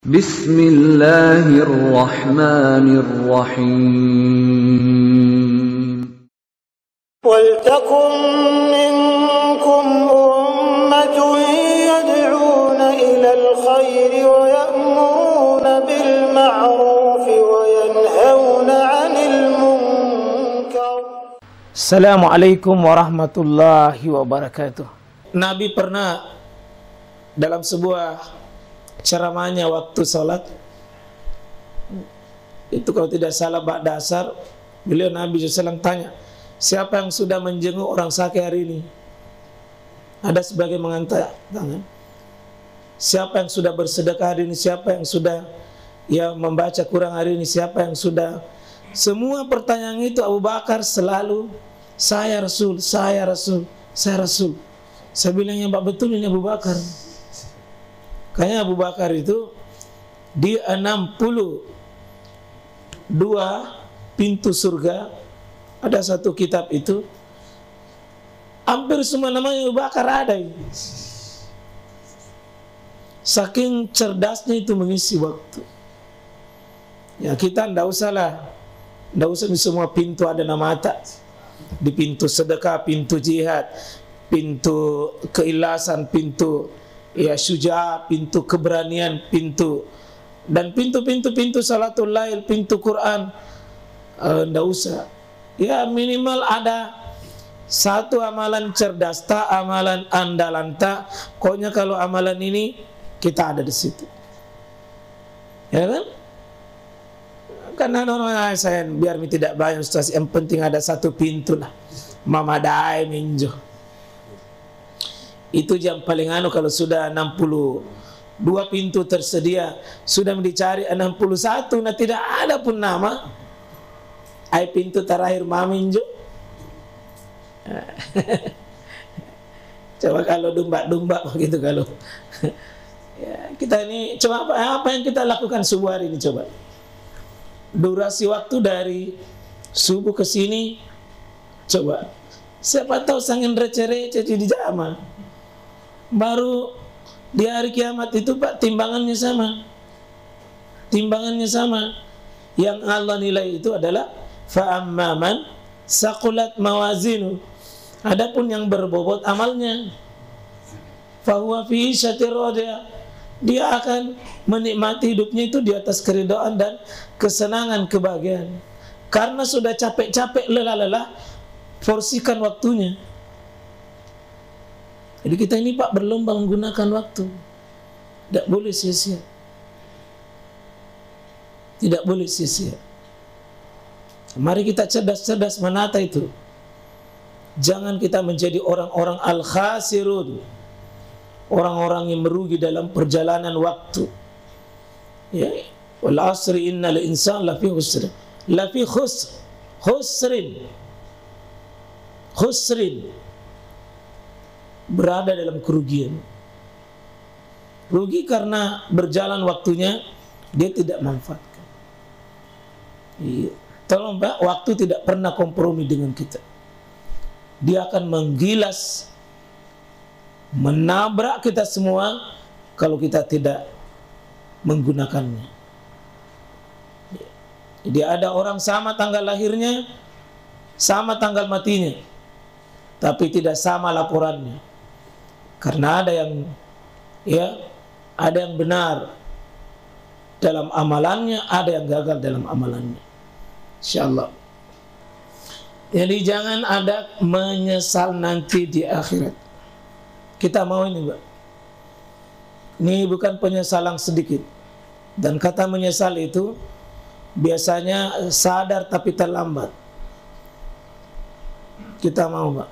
Bismillahirrahmanirrahim. وَلْتَكُنْ مِنْكُمْ أُمَّةٌ يَدْعُونَ إِلَى الْخَيْرِ وَيَأْمُرُونَ بِالْمَعْرُوفِ وَيَنْهَوْنَ عَنِ الْمُنْكَرِ. Assalamualaikum warahmatullahi wabarakatuh. Nabi pernah dalam sebuah ceramahnya waktu sholat, itu kalau tidak salah ba'da asar, beliau Nabi SAW tanya, siapa yang sudah menjenguk orang sakit hari ini? Ada sebagai mengangkat tangan. Siapa yang sudah bersedekah hari ini? Siapa yang sudah membaca Quran hari ini? Siapa yang sudah? Semua pertanyaan itu Abu Bakar selalu, saya Rasul, saya Rasul, saya Rasul. Saya bilang, ya Pak, betul ini Abu Bakar. Kayaknya Abu Bakar itu di 62 pintu surga, ada satu kitab itu, hampir semua namanya Abu Bakar ada. Saking cerdasnya itu mengisi waktu. Ya kita tidak usah di semua pintu ada nama tak. Di pintu sedekah, pintu jihad, pintu keikhlasan, pintu syuja', pintu keberanian, pintu salatul lail, pintu Quran. Tidak usah. Ya minimal ada satu amalan cerdas tak, amalan andalan tak. Pokoknya kalau amalan ini kita ada di situ, ya kan? Karena saya biar tidak banyak Ustaz, yang penting ada satu pintu lah. Mama dai minjo. Itu jam paling kalau sudah 62 pintu tersedia, sudah dicari 61, nah tidak ada pun nama. Ai pintu terakhir maminjo. Coba kalau domba-domba begitu kalau. Ya, kita ini coba apa yang kita lakukan subuh hari ini coba. Durasi waktu dari subuh ke sini coba. Siapa tahu sangin receh-receh di jamaah. Baru di hari kiamat itu Pak timbangannya sama. Timbangannya sama. Yang Allah nilai itu adalah fa'amma man saqulat mawazinu. Adapun yang berbobot amalnya, fahuwa fi isyatir radiyah, dia akan menikmati hidupnya itu di atas keridhaan dan kesenangan, kebahagiaan. Karena sudah capek-capek, lelah-lelah, porsikan waktunya. Jadi kita ini Pak berlomba menggunakan waktu. Tidak boleh sia-sia. Tidak boleh sia-sia. Mari kita cerdas-cerdas menata itu. Jangan kita menjadi orang-orang al-khasirun, orang-orang yang merugi dalam perjalanan waktu. Ya, wal asri innal insana lafi khusr. Lafi khusrin. Berada dalam kerugian. Rugi karena berjalan waktunya dia tidak manfaatkan. Iya. Tolong Pak, waktu tidak pernah kompromi dengan kita. Dia akan menggilas, menabrak kita semua kalau kita tidak menggunakannya. Jadi ada orang sama tanggal lahirnya, sama tanggal matinya, tapi tidak sama laporannya. Karena ada yang benar dalam amalannya, ada yang gagal dalam amalannya. InsyaAllah. Jadi jangan ada menyesal nanti di akhirat. Kita mau ini Pak. Ini bukan penyesalan sedikit. Dan kata menyesal itu biasanya sadar tapi terlambat. Kita mau Pak.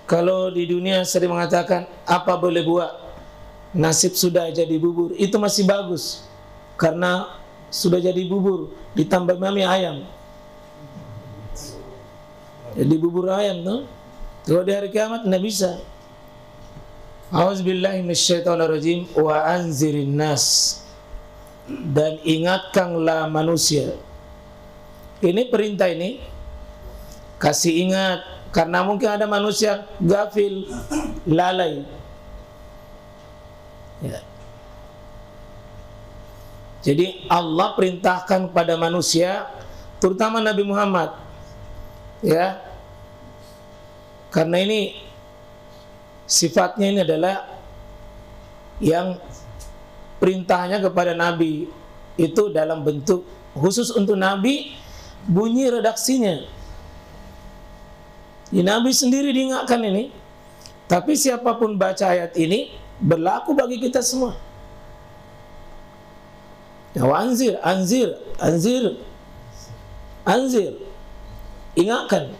Kalau di dunia sering mengatakan apa boleh buat, nasib sudah jadi bubur, itu masih bagus. Karena sudah jadi bubur, ditambah mami ayam. Jadi bubur ayam tuh. Kalau di hari kiamat tidak bisa. A'udzubillahi minasyaitonirrajim wa anzirin nas. Dan ingatkanlah manusia. Ini perintah ini kasih ingat, karena mungkin ada manusia gafil, lalai. Ya. Jadi Allah perintahkan pada manusia, terutama Nabi Muhammad, ya, karena ini sifatnya ini adalah yang perintahnya kepada Nabi itu dalam bentuk khusus untuk Nabi, bunyi redaksinya. Ya, Nabi sendiri diingatkan ini, tapi siapapun baca ayat ini berlaku bagi kita semua. Ya, anzir, anzir, anzir, anzir, ingatkan.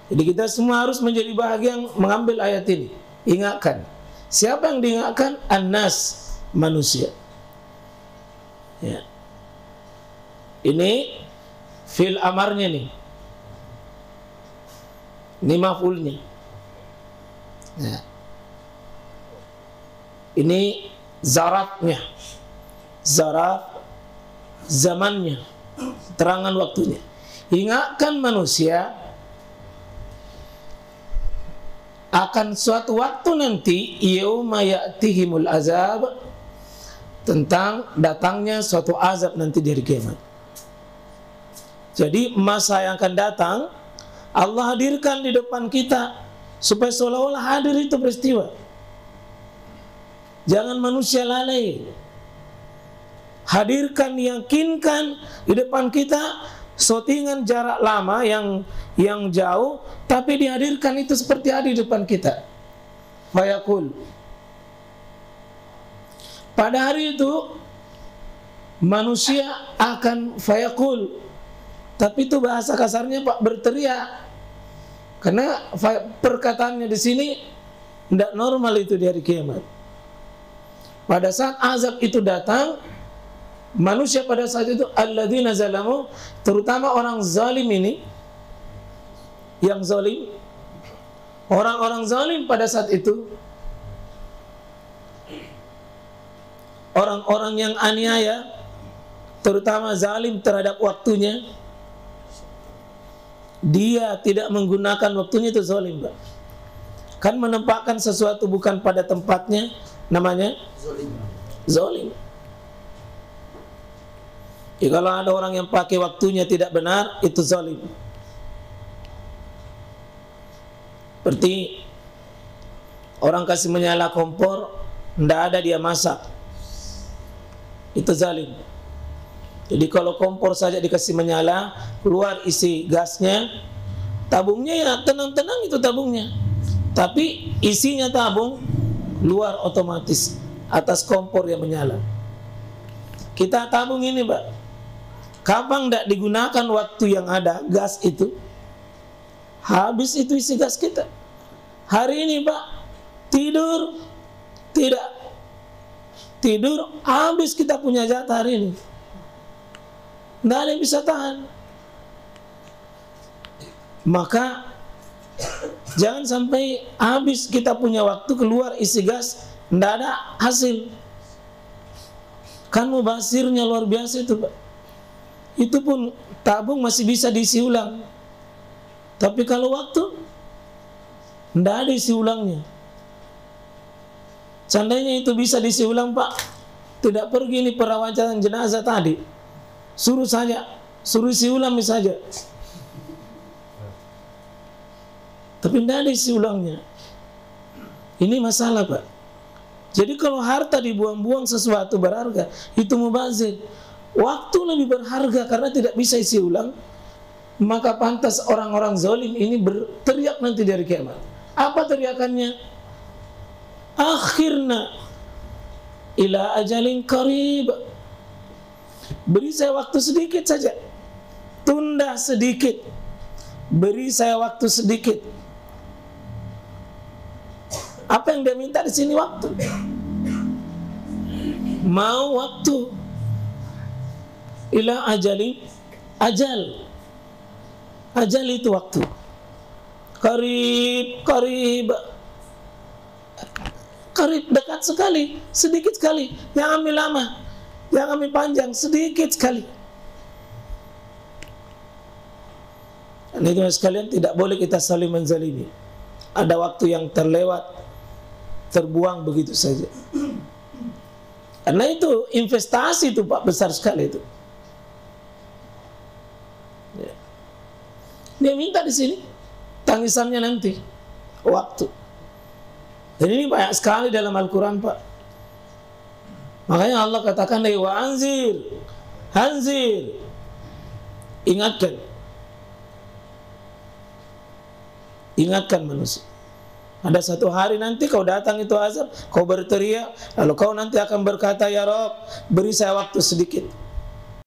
Jadi kita semua harus menjadi bahagian mengambil ayat ini. Ingatkan. Siapa yang diingatkan? An-nas, manusia. Ya. Ini fil amarnya nih. Ini maf'ulnya. Ya. Ini zarafnya. Zaraf zamannya, terangan waktunya. Ingatkan manusia akan suatu waktu nanti, yauma ya'tihimul azab, tentang datangnya suatu azab nanti di hari kiamat. Jadi masa yang akan datang Allah hadirkan di depan kita supaya seolah-olah hadir itu peristiwa. Jangan manusia lalai. Hadirkan, yakinkan di depan kita settingan jarak lama yang jauh, tapi dihadirkan itu seperti ada di depan kita. Fayaqul. Pada hari itu manusia akan fayaqul. Tapi itu bahasa kasarnya Pak, berteriak. Karena perkataannya di sini tidak normal itu di hari kiamat. Pada saat azab itu datang, manusia pada saat itu alladzina zalamu, terutama orang zalim ini, yang zalim, orang-orang zalim pada saat itu, orang-orang yang aniaya, terutama zalim terhadap waktunya, dia tidak menggunakan waktunya, itu zalim, Pak. Kan menempatkan sesuatu bukan pada tempatnya, namanya zalim. Ya, kalau ada orang yang pakai waktunya tidak benar, itu zalim. Seperti orang kasih menyala kompor, tidak ada dia masak, itu zalim. Jadi kalau kompor saja dikasih menyala, keluar isi gasnya, tabungnya ya tenang-tenang itu tabungnya, tapi isinya tabung luar otomatis atas kompor yang menyala. Kita tabung ini, Pak, kapan tidak digunakan waktu yang ada gas itu, habis itu isi gas kita. Hari ini, Pak, tidur tidak tidur, habis kita punya jatah hari ini. Tidak ada yang bisa tahan. Maka jangan sampai habis kita punya waktu, keluar isi gas, tidak ada hasil. Kan mubasirnya luar biasa itu, Pak. Itu pun tabung masih bisa diisi ulang. Tapi kalau waktu, tidak ada isi ulangnya. Seandainya itu bisa diisi ulang, Pak, tidak pergi ini perawatan jenazah tadi. Suruh saja, suruh isi ulang saja. Tapi tidak ada isi ulangnya. Ini masalah, Pak. Jadi kalau harta dibuang-buang sesuatu berharga, itu mubazir. Waktu lebih berharga karena tidak bisa isi ulang, maka pantas orang-orang zalim ini berteriak nanti dari kiamat. Apa teriakannya? Akhirna ila ajalin qarib. Beri saya waktu sedikit saja. Tunda sedikit. Beri saya waktu sedikit. Apa yang dia minta di sini? Waktu. Mau waktu. Ila ajalin, ajal. Ajal itu waktu. Qarib, qarib. Qarib, dekat sekali, sedikit sekali. Yang ambil lama, yang ambil panjang, sedikit sekali. Dan itu sekalian tidak boleh kita saling menzalimi. Ada waktu yang terlewat, terbuang begitu saja. Karena itu investasi itu Pak, besar sekali itu. Ya. Dia minta di sini tangisannya nanti waktu. Dan ini banyak sekali dalam Al-Quran Pak. Makanya Allah katakan wa anzir, hanzir, ingatkan. Ingatkan manusia. Ada satu hari nanti kau datang itu azab, kau berteriak, lalu kau nanti akan berkata, ya Rabb, beri saya waktu sedikit.